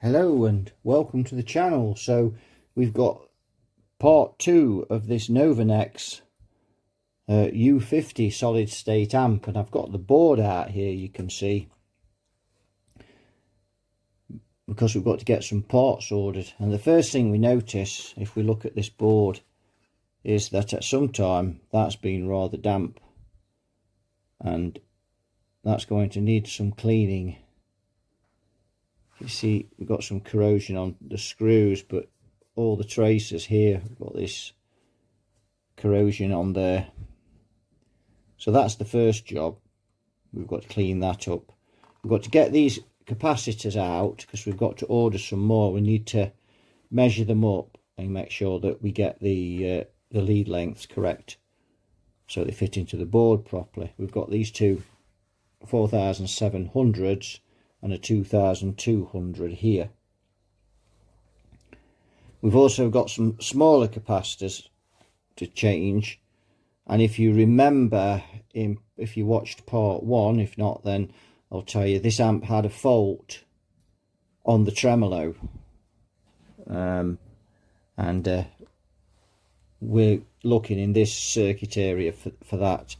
Hello and welcome to the channel. So we've got part 2 of this Novanex U50 solid state amp, and I've got the board out here, you can see, because we've got to get some parts ordered. And the first thing we notice if we look at this board is that at some time that's been rather damp, and that's going to need some cleaning. You see we've got some corrosion on the screws, but all the traces here, we've got this corrosion on there. So that's the first job. We've got to clean that up. We've got to get these capacitors out because we've got to order some more. We need to measure them up and make sure that we get the lead lengths correct so they fit into the board properly. We've got these two 4700s and a 2200 here. We've also got some smaller capacitors to change, and if you remember, if you watched part 1, if not then I'll tell you, this amp had a fault on the tremolo, and we're looking in this circuit area for that.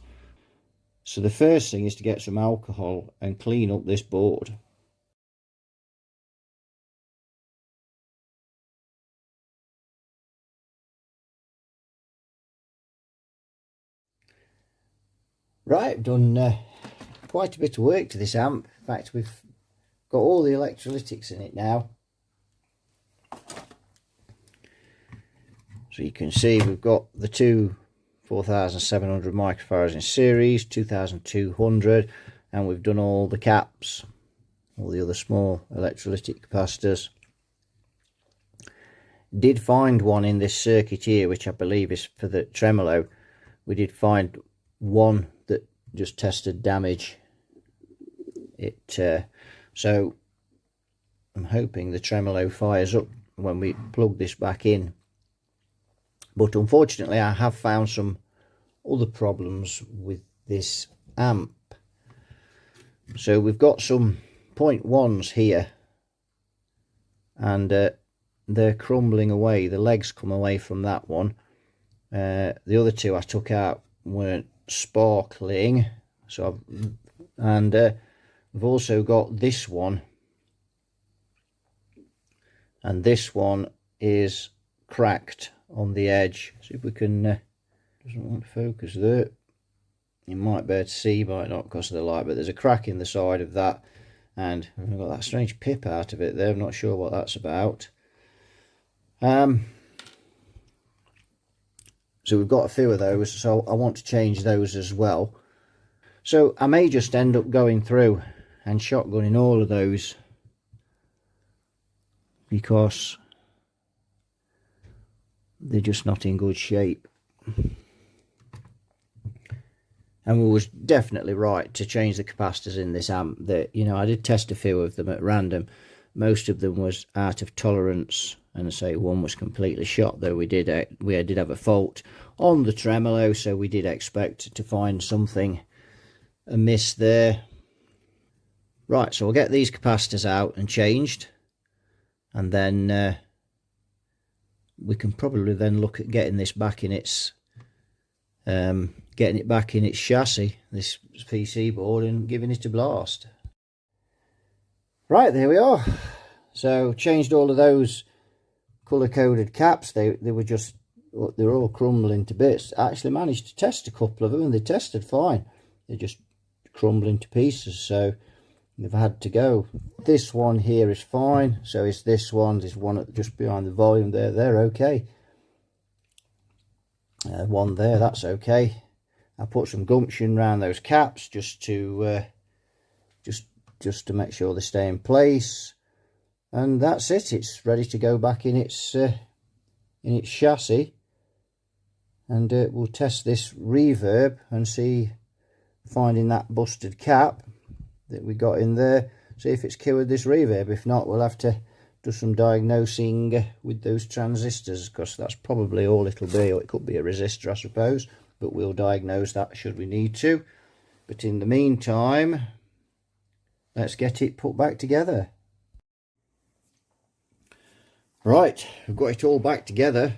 So the first thing is to get some alcohol and clean up this board. Right, I've done quite a bit of work to this amp. In fact, we've got all the electrolytics in it now. So you can see we've got the two 4700 microfarads in series, 2200, and we've done all the caps, all the other small electrolytic capacitors. Did find one in this circuit here, which I believe is for the tremolo. We did find one that just tested damage. So I'm hoping the tremolo fires up when we plug this back in. But unfortunately I have found some other problems with this amp. So we've got some 0.1s here, and they're crumbling away. The legs come away from that one. The other two I took out weren't sparkling. So we've also got this one, and this one is cracked on the edge. See if we can, doesn't want to focus there. You might be able to see, might not because of the light, but there's a crack in the side of that, and we've got that strange pip out of it there. I'm not sure what that's about. So we've got a few of those, so I want to change those as well. So I may just end up going through and shotgunning all of those, because they're just not in good shape. And we was definitely right to change the capacitors in this amp. That, you know, I did test a few of them at random. Most of them was out of tolerance, and I say one was completely shot, though we did have a fault on the tremolo, so we did expect to find something amiss there. Right, so we'll get these capacitors out and changed, and then we can probably then look at getting this back in its chassis, this PC board, and giving it a blast. Right, there we are. So changed all of those colour-coded caps. They were all crumbling to bits. I actually managed to test a couple of them, and they tested fine. They're just crumbling to pieces, so they've had to go. This one here is fine. So is this one. There's one just behind the volume there. They're okay. One there, that's okay. I put some gumption around those caps just to make sure they stay in place, and that's it. It's ready to go back in its chassis, and we'll test this reverb and see, finding that busted cap that we got in there, see if it's cured this reverb. If not, we'll have to do some diagnosing with those transistors, because that's probably all it'll be, or it could be a resistor, I suppose, but we'll diagnose that should we need to. But in the meantime, let's get it put back together. Right, we've got it all back together.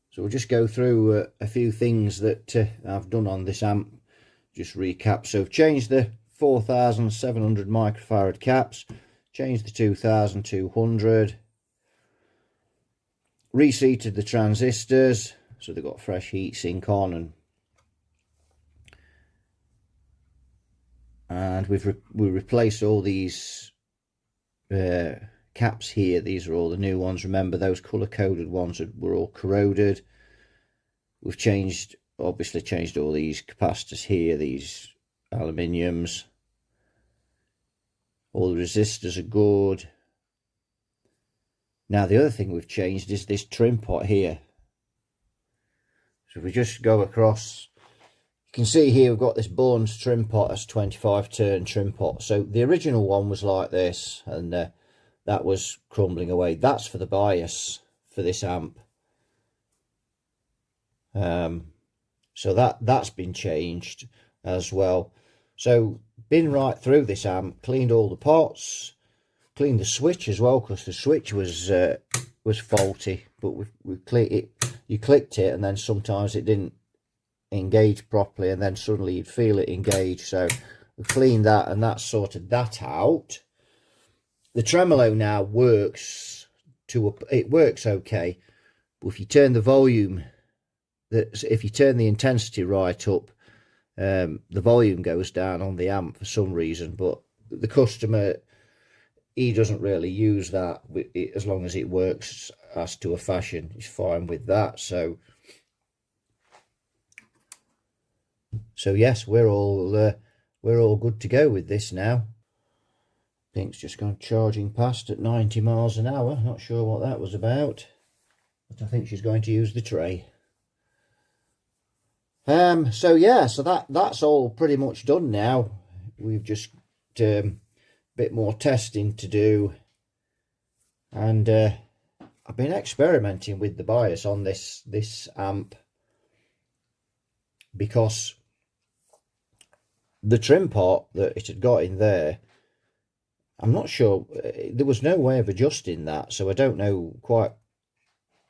So we'll just go through a few things that I've done on this amp. Just recap. So I've changed the 4700 microfarad caps, changed the 2200, reseated the transistors so they've got fresh heat sink on, and we replaced all these caps here. These are all the new ones. Remember, those color coded ones were all corroded. We've obviously changed all these capacitors here, these aluminiums. All the resistors are good. Now the other thing we've changed is this trim pot here. So if we just go across, you can see here we've got this Bourne's trim pot as 25 turn trim pot. So the original one was like this, and that was crumbling away. That's for the bias for this amp. So that's been changed as well. So been right through this amp, cleaned all the pots, cleaned the switch as well, because the switch was faulty. But we cleaned it. You clicked it, and then sometimes it didn't engage properly, and then suddenly you'd feel it engage. So we cleaned that, and that sorted that out. The tremolo now works it works okay, but if you turn the volume, if you turn the intensity right up, the volume goes down on the amp for some reason. But the customer, he doesn't really use that. As long as it works as to a fashion, he's fine with that. So yes, we're all good to go with this now. Thing's just gone charging past at 90 miles an hour. Not sure what that was about, but I think she's going to use the tray. So yeah, so that's all pretty much done now. We've just a bit more testing to do, and I've been experimenting with the bias on this amp, because the trim pot that it had got in there, I'm not sure, there was no way of adjusting that, so I don't know quite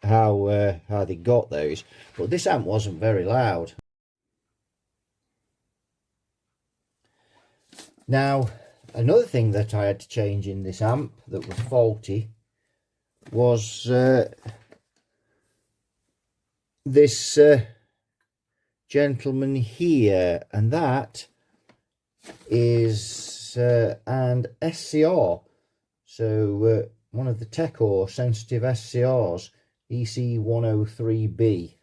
how they got those. But this amp wasn't very loud. Now, another thing that I had to change in this amp that was faulty was this gentleman here, and that is an SCR. So one of the Tecor sensitive SCRs, EC103B.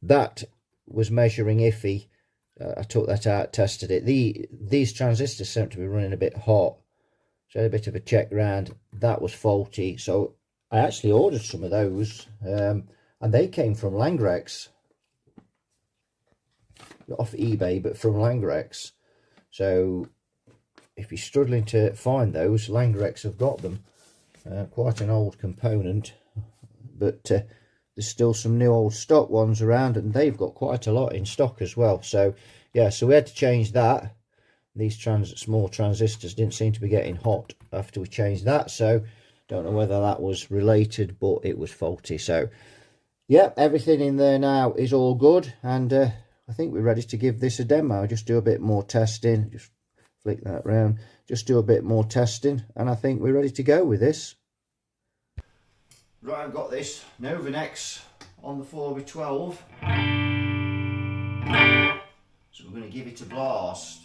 That was measuring iffy. I took that out, tested it. These transistors seem to be running a bit hot, so I had a bit of a check round. That was faulty, so I actually ordered some of those, and they came from Langrex, not off eBay, but from Langrex. So if you're struggling to find those, Langrex have got them. Quite an old component, but there's still some new old stock ones around, and they've got quite a lot in stock as well. So yeah, so we had to change that. These small transistors didn't seem to be getting hot after we changed that, so don't know whether that was related, but it was faulty. So yeah, everything in there now is all good, and I think we're ready to give this a demo. Just do a bit more testing, just flick that round, just do a bit more testing, and I think we're ready to go with this. Right, I've got this Novanex on the 4x12, so we're going to give it a blast.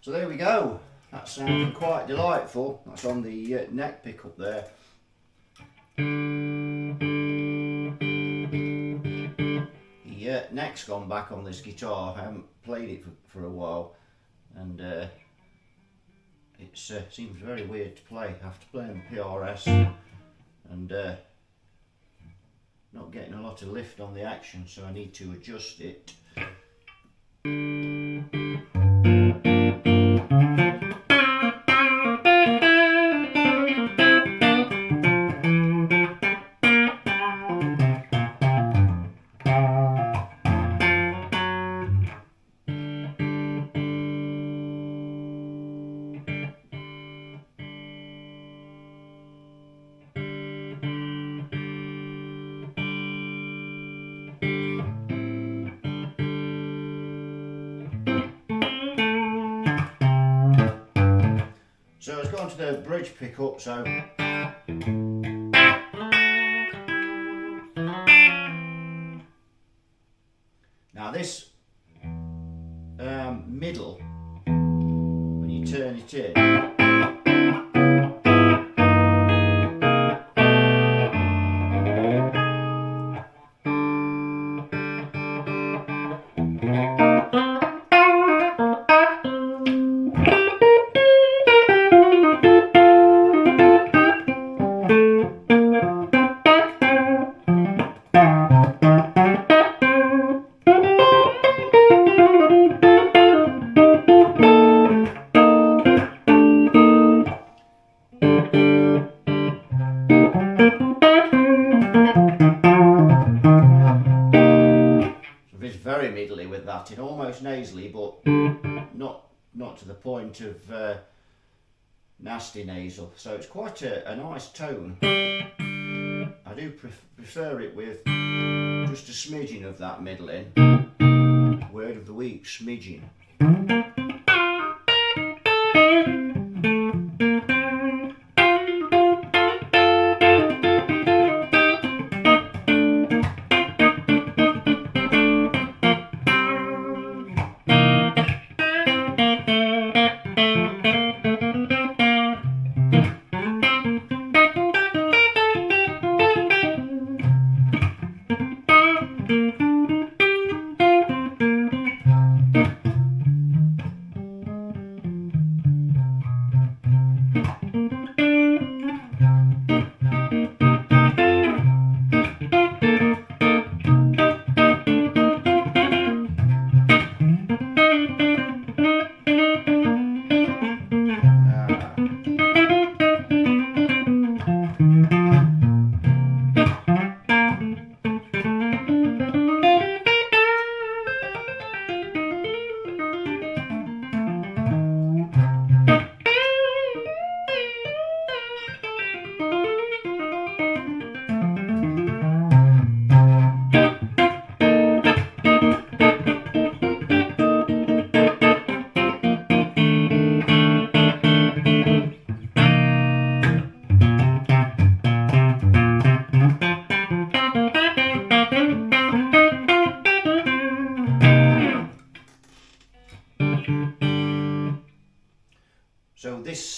So there we go. That's sounding quite delightful. That's on the neck pickup there. The neck's gone back on this guitar. I haven't played it for a while, and it seems very weird to play after playing PRS and not getting a lot of lift on the action, so I need to adjust it. So it's gone to the bridge pickup, so now this middle, when you turn it in, very middly with that, in almost nasally, but not to the point of nasty nasal. So it's quite a nice tone. I do prefer it with just a smidgen of that middling. Word of the week, smidgen.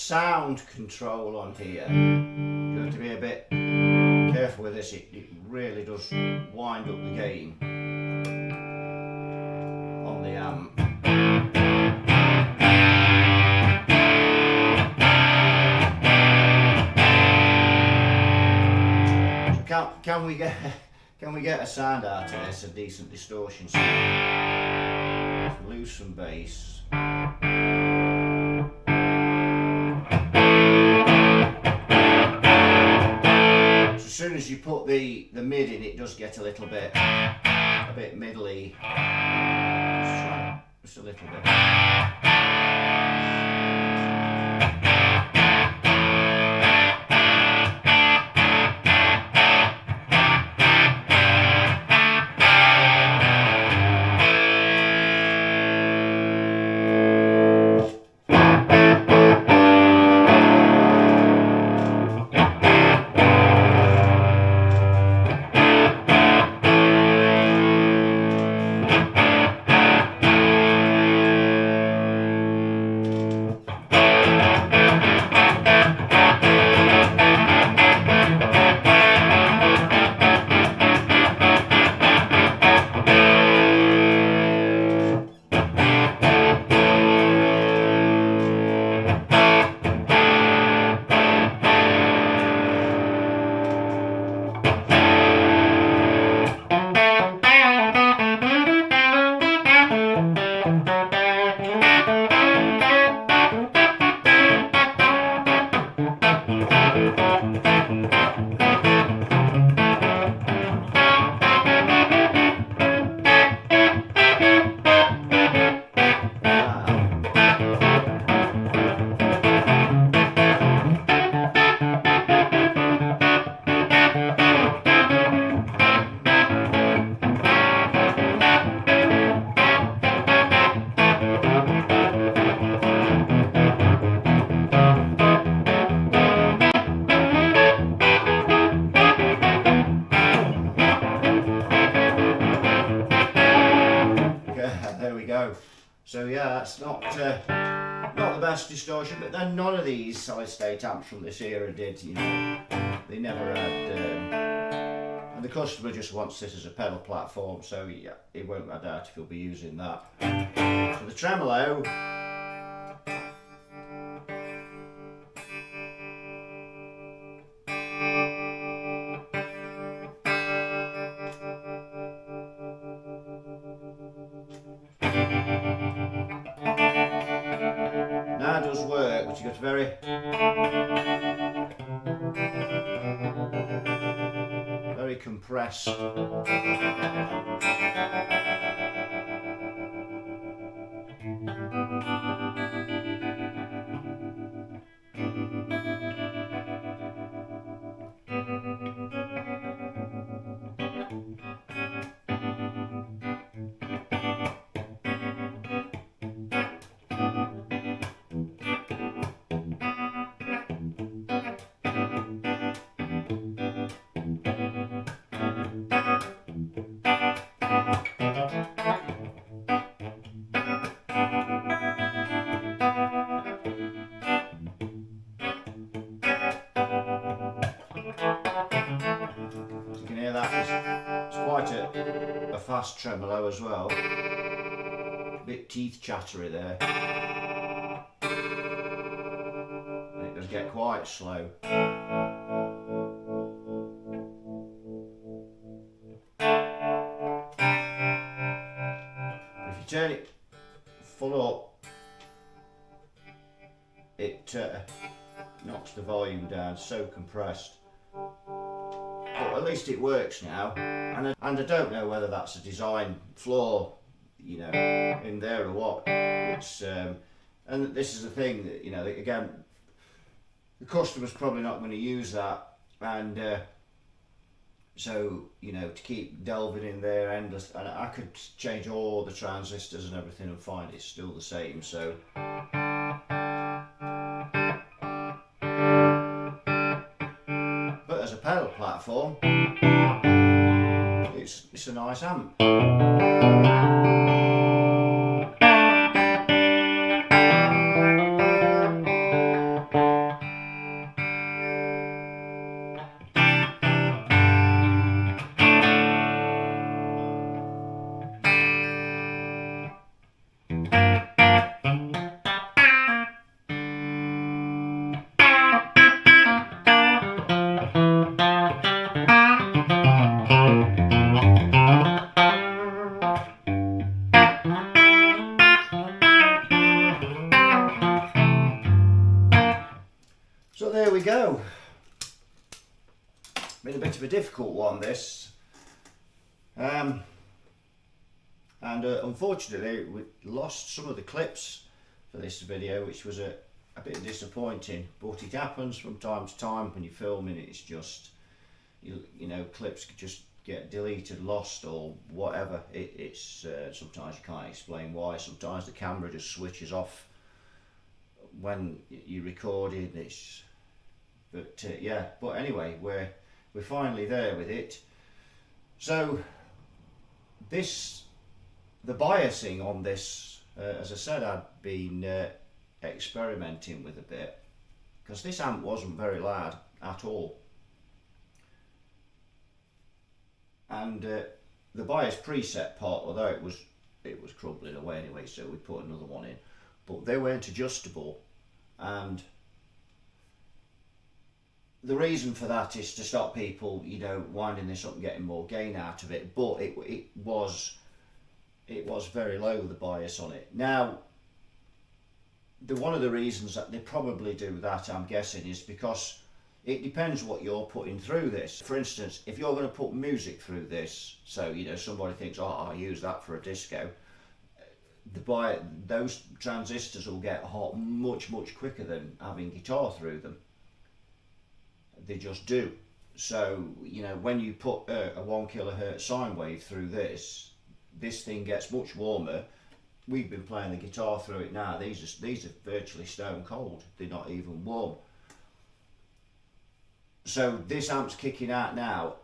sound control on here. You have to be a bit careful with this. It really does wind up the gain on the amp. So can we get a sound out of this, a decent distortion sound? Let's lose some bass. So as soon as you put the mid in, it does get a bit middly, just a little bit. So yeah, that's not the best distortion, but then none of these solid state amps from this era did, you know, they never had, and the customer just wants this as a pedal platform, so yeah, it won't, I doubt if he'll be using that. So the tremolo, now does work, but you got to very compressed. It's quite a fast tremolo as well, a bit teeth chattery there, and it does get quite slow. If you turn it full up, it knocks the volume down, so compressed. But at least it works now, and I don't know whether that's a design flaw, you know, in there or what. It's and this is the thing that, you know, again, the customer's probably not going to use that, and so, you know, to keep delving in there endless, and I could change all the transistors and everything and find it's still the same. So as a pedal platform, it's a nice amp. of a difficult one, this. Unfortunately we lost some of the clips for this video, which was a bit disappointing, but it happens from time to time when you're filming. It's just, you know, clips just get deleted, lost, or whatever. It's sometimes you can't explain why. Sometimes the camera just switches off when you're recording. But anyway, we're finally there with it. So the biasing on this, as I said, I'd been experimenting with a bit, because this amp wasn't very loud at all, and the bias preset part, although it was crumbling away anyway, so we put another one in, but they weren't adjustable. And the reason for that is to stop people, you know, winding this up and getting more gain out of it. But it was very low, the bias on it. Now, one of the reasons that they probably do that, I'm guessing, is because it depends what you're putting through this. For instance, if you're going to put music through this, so, you know, somebody thinks, oh, I'll use that for a disco, those transistors will get hot much quicker than having guitar through them. They just do. So, you know, when you put a 1 kilohertz sine wave through this thing gets much warmer. We've been playing the guitar through it now. These are virtually stone cold. They're not even warm. So this amp's kicking out now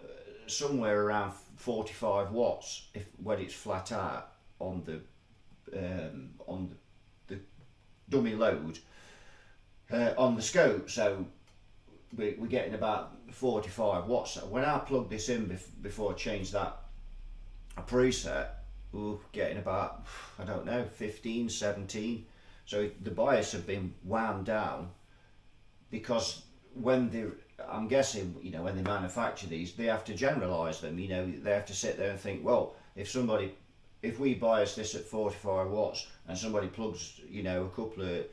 somewhere around 45 watts when it's flat out on the dummy load on the scope. So we're getting about 45 watts. When I plug this in before I change that preset, we're getting about, I don't know, 15, 17. So the bias have been wound down, because I'm guessing, you know, when they manufacture these, they have to generalize them. You know, they have to sit there and think, well, if we bias this at 45 watts and somebody plugs, you know, a couple of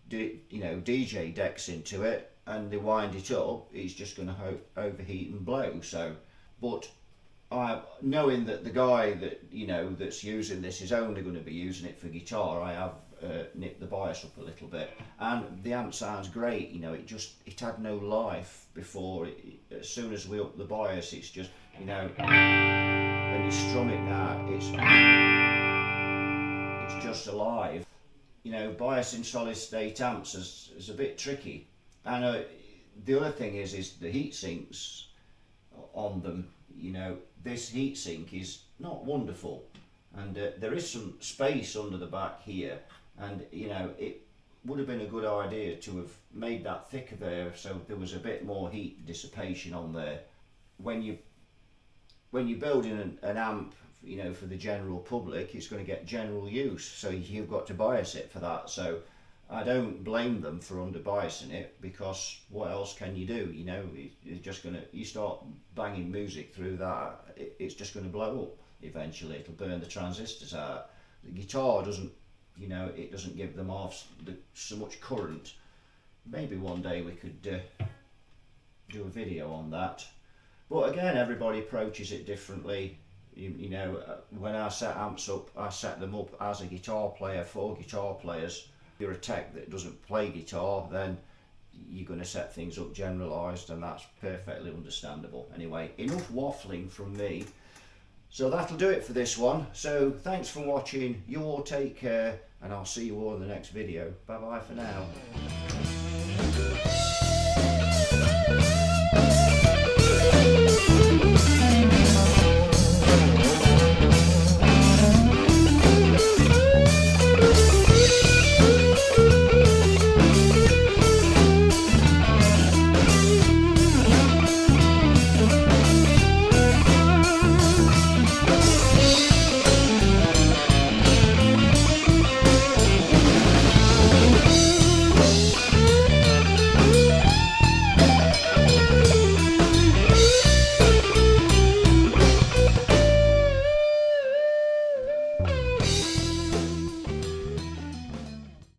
DJ decks into it and they wind it up, it's just going to overheat and blow. So, but knowing that the guy that, you know, that's using this is only going to be using it for guitar, I have nipped the bias up a little bit, and the amp sounds great. You know, it had no life before. As soon as we up the bias, it's just, you know, when you strum it now, it's just alive. You know, biasing solid state amps is a bit tricky. And the other thing is the heat sinks on them. You know, this heatsink is not wonderful, and there is some space under the back here, and, you know, it would have been a good idea to have made that thicker there so there was a bit more heat dissipation on there. When you're building an amp, you know, for the general public, it's going to get general use, so you've got to bias it for that. So I don't blame them for under biasing it, because what else can you do? You know, you start banging music through that, it's just going to blow up eventually. It'll burn the transistors out. The guitar doesn't, you know, it doesn't give them off so much current. Maybe one day we could do a video on that. But again, everybody approaches it differently. You know, when I set amps up, I set them up as a guitar player for guitar players. If you're a tech that doesn't play guitar, then you're going to set things up generalised, and that's perfectly understandable. Anyway, enough waffling from me. So that'll do it for this one. So thanks for watching. You all take care, and I'll see you all in the next video. Bye bye for now.